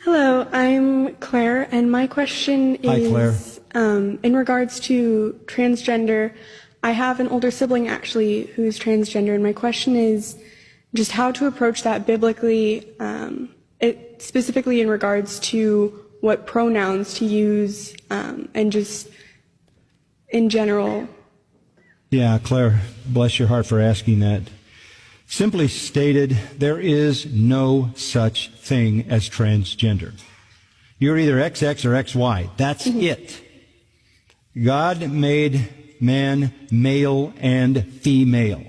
Hello, I'm Claire, and my question is, Hi, Claire. In regards to transgender. I have an older sibling actually who's transgender, and my question is just how to approach that biblically, specifically in regards to what pronouns to use, and just in general. Yeah, Claire, bless your heart for asking that. Simply stated, there is no such thing as transgender. You're either XX or XY. That's it. God made man male and female.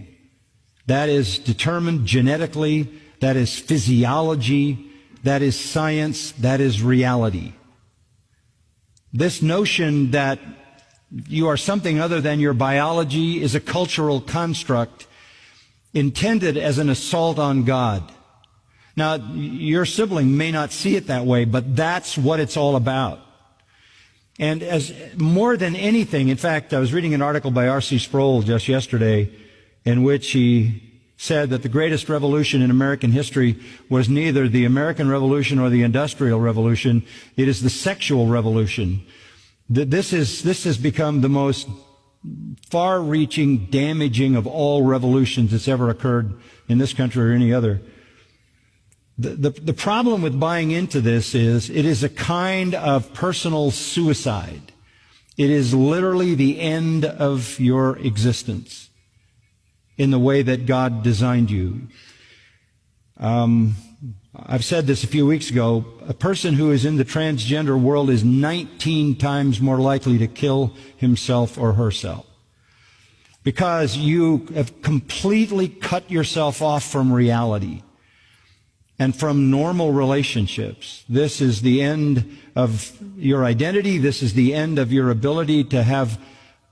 That is determined genetically. That is physiology. That is science. That is reality. This notion that you are something other than your biology is a cultural construct intended as an assault on God. Now, your sibling may not see it that way, but that's what it's all about. And as more than anything, in fact, I was reading an article by R.C. Sproul just yesterday in which he said that the greatest revolution in American history was neither the American Revolution or the Industrial Revolution. It is the sexual revolution. This has become the most far-reaching, damaging of all revolutions that's ever occurred in this country or any other. The problem with buying into this is it is a kind of personal suicide. It is literally the end of your existence in the way that God designed you. I've said this a few weeks ago. A person who is in the transgender world is 19 times more likely to kill himself or herself because you have completely cut yourself off from reality and from normal relationships. This is the end of your identity. This is the end of your ability to have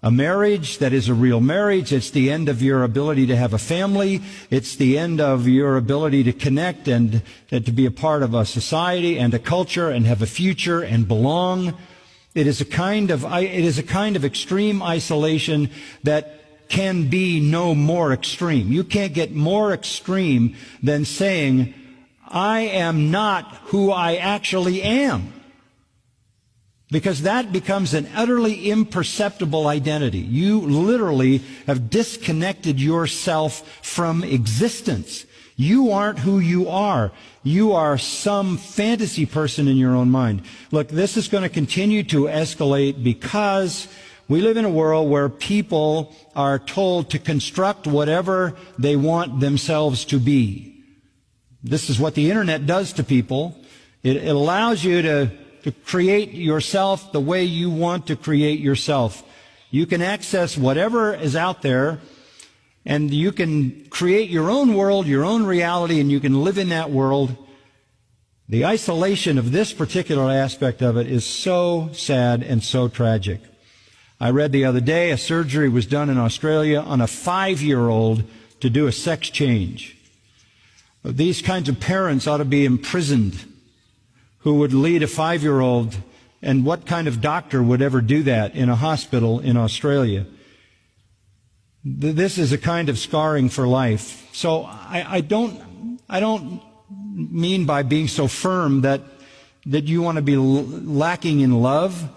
a marriage that is a real marriage. It's the end of your ability to have a family. It's the end of your ability to connect and to be a part of a society and a culture and have a future and belong. It is a kind of extreme isolation that can be no more extreme. You can't get more extreme than saying, I am not who I actually am. Because that becomes an utterly imperceptible identity. You literally have disconnected yourself from existence. You aren't who you are. You are some fantasy person in your own mind. Look, this is going to continue to escalate because we live in a world where people are told to construct whatever they want themselves to be. This is what the internet does to people. It allows you to create yourself the way you want to create yourself. You can access whatever is out there, and you can create your own world, your own reality, and you can live in that world. The isolation of this particular aspect of it is so sad and so tragic. I read the other day a surgery was done in Australia on a 5-year-old to do a sex change. These kinds of parents ought to be imprisoned, who would lead a 5-year-old, and what kind of doctor would ever do that in a hospital in Australia? This is a kind of scarring for life. So I don't mean by being so firm that you want to be lacking in love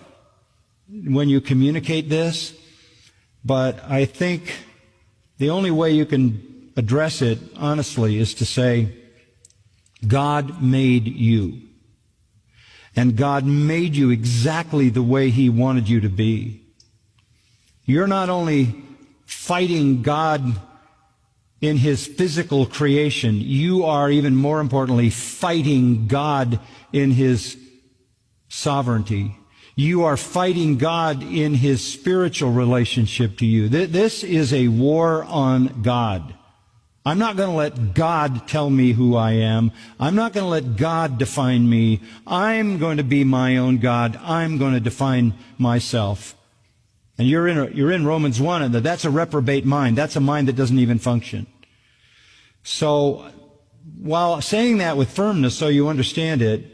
when you communicate this, but I think the only way you can address it honestly is to say, God made you. And God made you exactly the way He wanted you to be. You're not only fighting God in His physical creation, you are even more importantly fighting God in His sovereignty. You are fighting God in His spiritual relationship to you. This is a war on God. I'm not going to let God tell me who I am. I'm not going to let God define me. I'm going to be my own God. I'm going to define myself. And you're in Romans 1, and that's a reprobate mind. That's a mind that doesn't even function. So, while saying that with firmness so you understand it,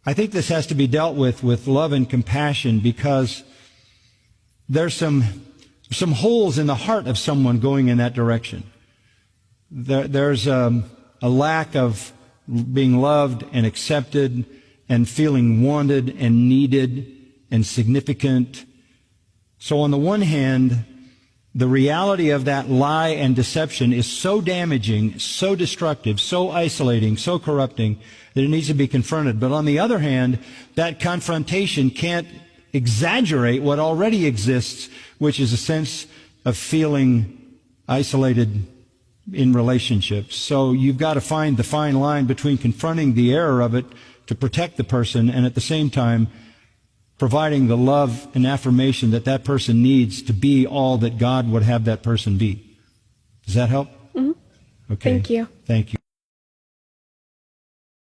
I think this has to be dealt with love and compassion, because there's some holes in the heart of someone going in that direction. There's a lack of being loved and accepted and feeling wanted and needed and significant. So on the one hand, the reality of that lie and deception is so damaging, so destructive, so isolating, so corrupting that it needs to be confronted. But on the other hand, that confrontation can't exaggerate what already exists, which is a sense of feeling isolated in relationships. So you've got to find the fine line between confronting the error of it to protect the person and at the same time providing the love and affirmation that that person needs to be all that God would have that person be. Does that help? Mm-hmm. Okay. Thank you. Thank you.